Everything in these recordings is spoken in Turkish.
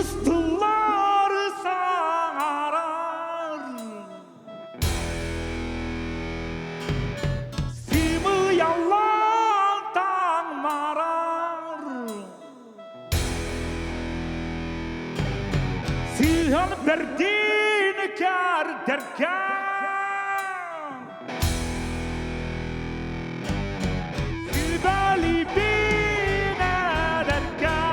Sığıstılar sağarar Simi yalan tanmarar Sihan berdini kar derken Sibali bine derken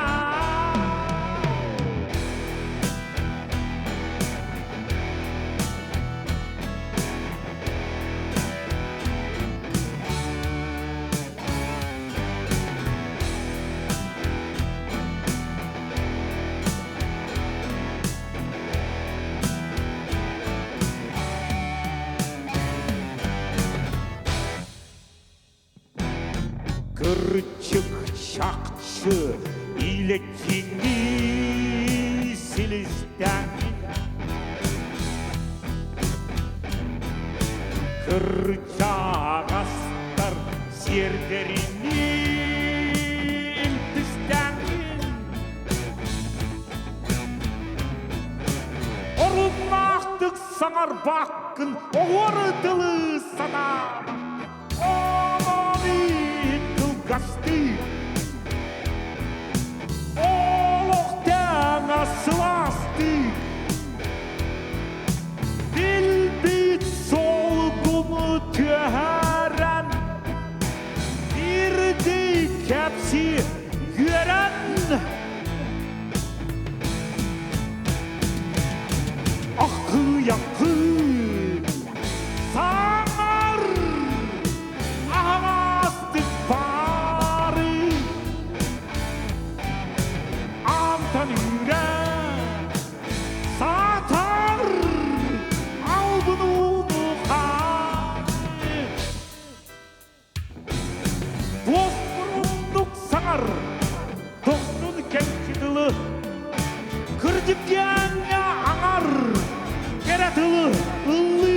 Kırçık şakçı iletini silizden Kırçağastar serderini ilpisten Orunmaktık sanar bakın oğurdılı sana Gasti Oloqtana sıvastik Dilbit solgumu töheren Birdi kepsi gören Aağıyaağı Saŋar Ağastık Satar al bunu Dost burunduk sanar Dostun kemçidili Kırcıkyanya ağar Keretili ıllı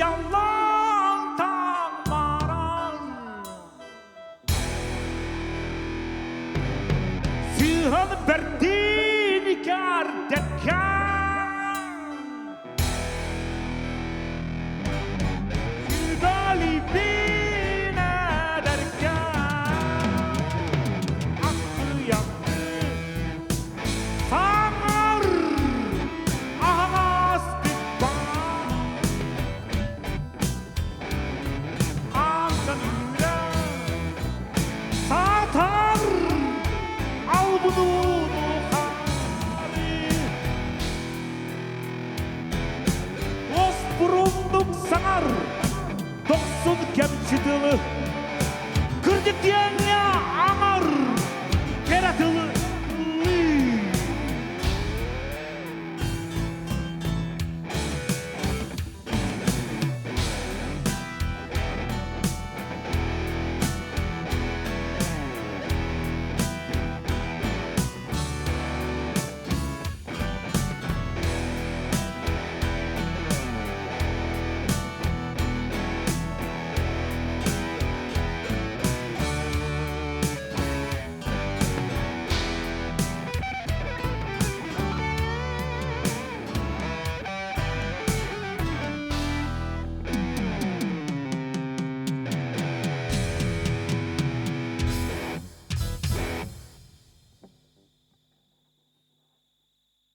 Yalan tanmarar Sihan berdini kar derken Sibali bine derken Aağıyaağı Saŋar Ağastık Satar al bunu Dost burunduk sanar Dostun kemçidili